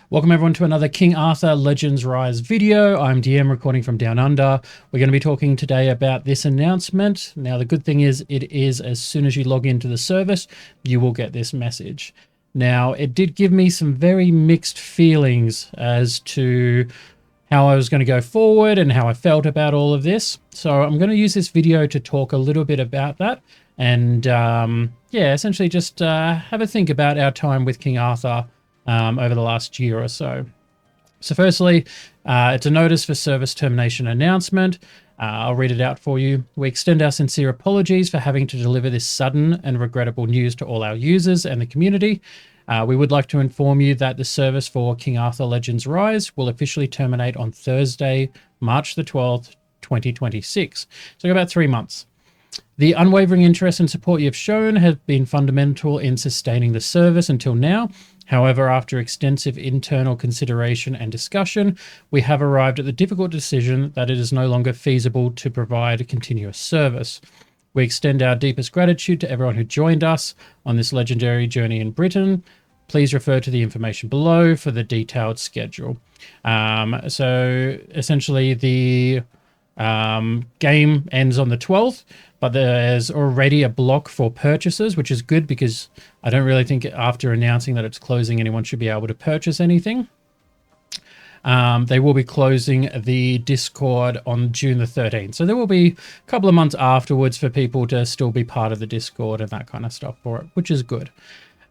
Welcome everyone to another King Arthur Legends Rise video. I'm DM recording from Down Under. We're going to be talking today about this announcement. Now the good thing is it is as soon as you log into the service, you will get this message. Now it did give me some very mixed feelings as to how I was going to go forward and how I felt about all of this. So I'm going to use this video to talk a little bit about that and yeah, essentially just have a think about our time with King Arthur over the last year or so. So firstly, it's a notice for service termination announcement. I'll read it out for you. We extend our sincere apologies for having to deliver this sudden and regrettable news to all our users and the community. We would like to inform you that the service for King Arthur Legends Rise will officially terminate on Thursday, March the 12th, 2026. So about 3 months. The unwavering interest and support you've shown have been fundamental in sustaining the service until now. However, after extensive internal consideration and discussion, we have arrived at the difficult decision that it is no longer feasible to provide continuous service. We extend our deepest gratitude to everyone who joined us on this legendary journey in Britain. Please refer to the information below for the detailed schedule. So essentially the game ends on the 12th, but there's already a block for purchases, which is good because I don't really think after announcing that it's closing, anyone should be able to purchase anything. They will be closing the Discord on June the 13th. So there will be a couple of months afterwards for people to still be part of the Discord and that kind of stuff for it, which is good.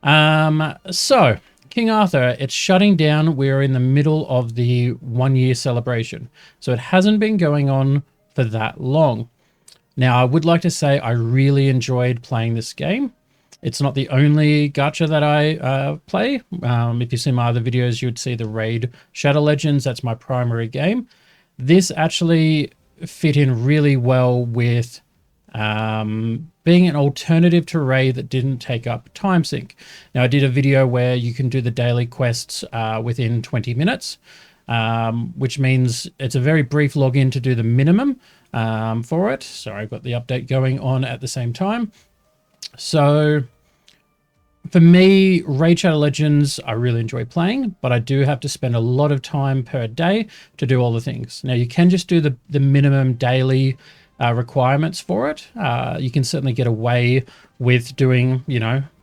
So King Arthur, it's shutting down. We're in the middle of the 1 year celebration. So it hasn't been going on for that long. Now, I would like to say I really enjoyed playing this game. It's not the only gacha that I play. If you've seen my other videos, you would see the Raid Shadow Legends. That's my primary game. This actually fit in really well with being an alternative to Raid that didn't take up time sink. Now, I did a video where you can do the daily quests within 20 minutes, which means it's a very brief login to do the minimum for it. Sorry, I've got the update going on at the same time. So for me, Raid Shadow Legends, I really enjoy playing, but I do have to spend a lot of time per day to do all the things. Now, you can just do the minimum daily requirements for it. You can certainly get away with doing,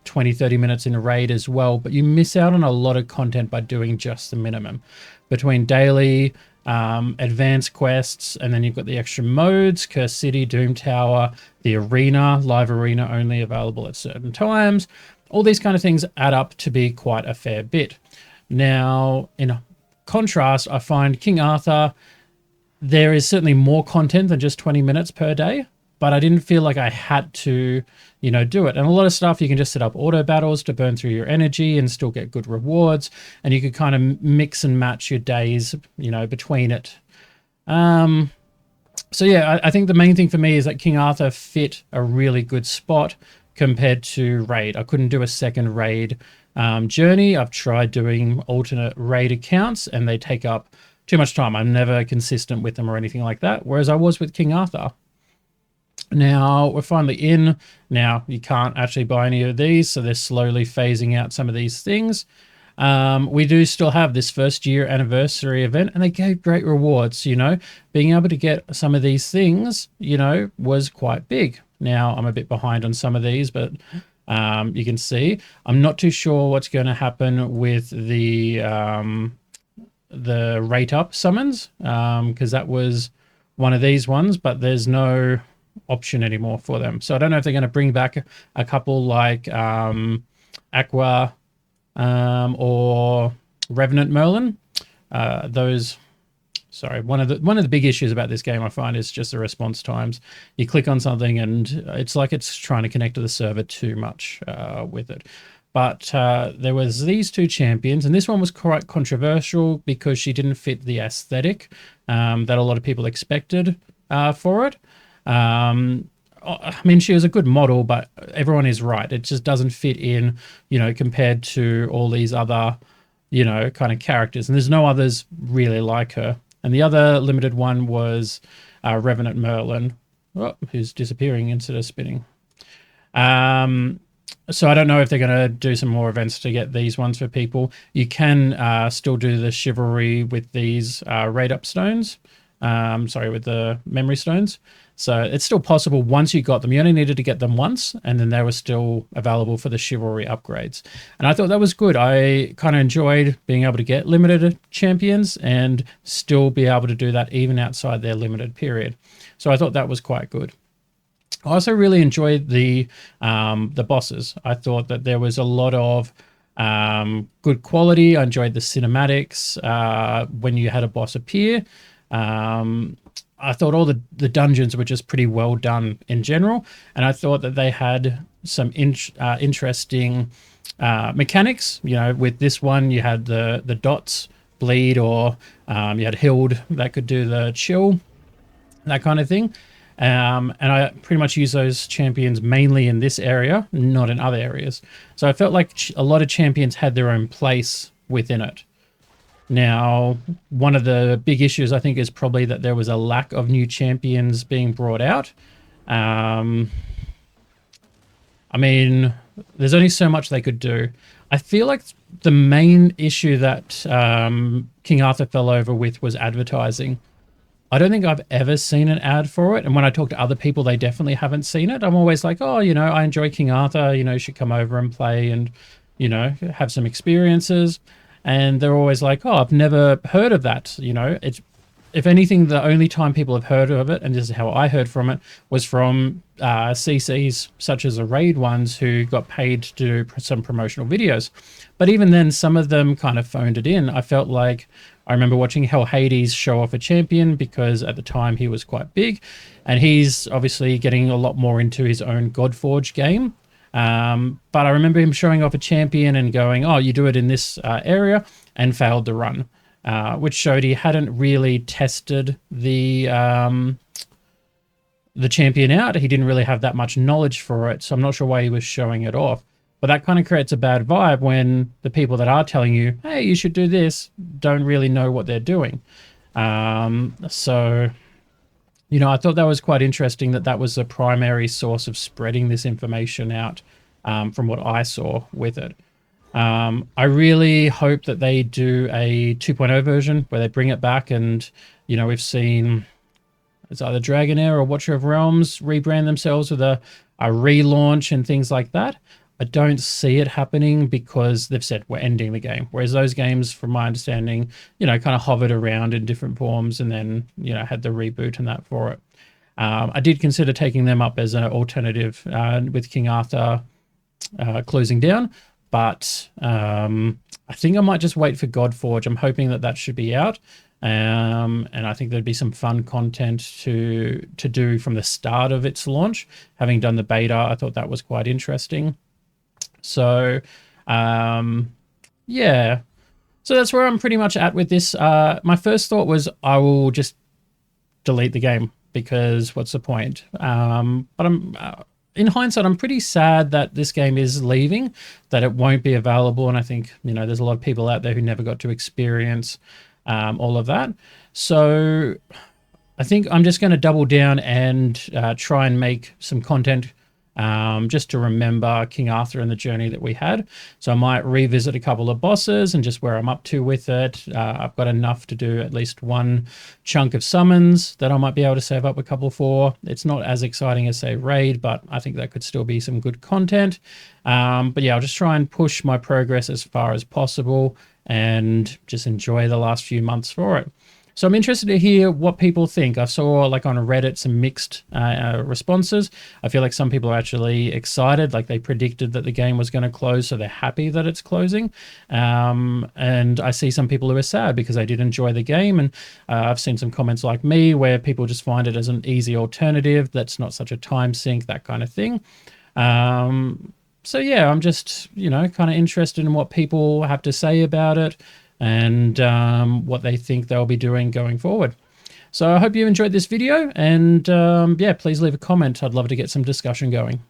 20, 30 minutes in a raid as well, but you miss out on a lot of content by doing just the minimum. Between daily, advanced quests, and then you've got the extra modes, Curse City, Doom Tower, the arena, live arena only available at certain times. All these kind of things add up to be quite a fair bit. Now, in contrast, I find King Arthur, there is certainly more content than just 20 minutes per day, but I didn't feel like I had to, do it. And a lot of stuff, you can just set up auto battles to burn through your energy and still get good rewards. And you could kind of mix and match your days, between it. So yeah, I think the main thing for me is that King Arthur fit a really good spot compared to Raid. I couldn't do a second Raid journey. I've tried doing alternate Raid accounts and they take up too much time. I'm never consistent with them or anything like that, whereas I was with King Arthur. Now, we're finally in. Now, you can't actually buy any of these, so they're slowly phasing out some of these things. We do still have this first year anniversary event, and they gave great rewards, Being able to get some of these things, was quite big. Now, I'm a bit behind on some of these, but you can see. I'm not too sure what's going to happen with the rate up summons, because that was one of these ones, but there's no option anymore for them. So I don't know if they're going to bring back a couple like Aqua or Revenant Merlin. One of the big issues about this game I find is just the response times. You click on something and it's like it's trying to connect to the server too much with it. But there was these two champions, and this one was quite controversial because she didn't fit the aesthetic that a lot of people expected for it. I mean, she was a good model, but everyone is right. It just doesn't fit in, compared to all these other, kind of characters. And there's no others really like her. And the other limited one was Revenant Merlin, who's disappearing instead of spinning. So I don't know if they're going to do some more events to get these ones for people. You can still do the chivalry with these raid up stones. Sorry, with the memory stones. So it's still possible once you got them. You only needed to get them once, and then they were still available for the chivalry upgrades. And I thought that was good. I kind of enjoyed being able to get limited champions and still be able to do that even outside their limited period. So I thought that was quite good. I also really enjoyed the bosses. I thought that there was a lot of good quality. I enjoyed the cinematics when you had a boss appear. I thought all the dungeons were just pretty well done in general, and I thought that they had some interesting mechanics. You know, with this one, you had the dots bleed, or you had Hild that could do the chill, that kind of thing. And I pretty much use those champions mainly in this area, not in other areas. So I felt like a lot of champions had their own place within it. Now, one of the big issues I think is probably that there was a lack of new champions being brought out. I mean, there's only so much they could do. I feel like the main issue that King Arthur fell over with was advertising. I don't think I've ever seen an ad for it. And when I talk to other people, they definitely haven't seen it. I'm always like, oh, you know, I enjoy King Arthur. You know, you should come over and play and, you know, have some experiences. And they're always like, oh, I've never heard of that. You know, it's, if anything, the only time people have heard of it, and this is how I heard from it, was from CCs such as the raid ones who got paid to do some promotional videos. But even then, some of them kind of phoned it in. I felt like I remember watching Hell Hades show off a champion because at the time he was quite big, and he's obviously getting a lot more into his own Godforge game. But I remember him showing off a champion and going, oh, you do it in this area, and failed the run. Which showed he hadn't really tested the champion out. He didn't really have that much knowledge for it, so I'm not sure why he was showing it off. But that kind of creates a bad vibe when the people that are telling you, hey, you should do this, don't really know what they're doing. So, you know, I thought that was quite interesting that that was the primary source of spreading this information out from what I saw with it. I really hope that they do a 2.0 version where they bring it back, and, you know, we've seen it's either Dragonair or Watcher of Realms rebrand themselves with a relaunch and things like that. I don't see it happening because they've said we're ending the game. Whereas those games, from my understanding, you know, kind of hovered around in different forms and then, you know, had the reboot and that for it. I did consider taking them up as an alternative with King Arthur closing down. But I think I might just wait for Godforge. I'm hoping that that should be out. And I think there'd be some fun content to do from the start of its launch. Having done the beta, I thought that was quite interesting. So, yeah. So that's where I'm pretty much at with this. My first thought was I will just delete the game because what's the point? But I'm... in hindsight, I'm pretty sad that this game is leaving, that it won't be available. And I think, you know, there's a lot of people out there who never got to experience all of that. So I think I'm just going to double down and try and make some content just to remember King Arthur and the journey that we had. So I might revisit a couple of bosses and just where I'm up to with it. I've got enough to do at least one chunk of summons that I might be able to save up a couple for. It's not as exciting as, say, Raid, but I think that could still be some good content. But yeah, I'll just try and push my progress as far as possible and just enjoy the last few months for it. So I'm interested to hear what people think. I saw, like, on Reddit some mixed responses. I feel like some people are actually excited, like they predicted that the game was going to close, so they're happy that it's closing. And I see some people who are sad because they did enjoy the game. And I've seen some comments like me where people just find it as an easy alternative that's not such a time sink, that kind of thing. So yeah, I'm just, you know, kind of interested in what people have to say about it and what they think they'll be doing going forward. So I hope you enjoyed this video, and yeah, please leave a comment. I'd love to get some discussion going.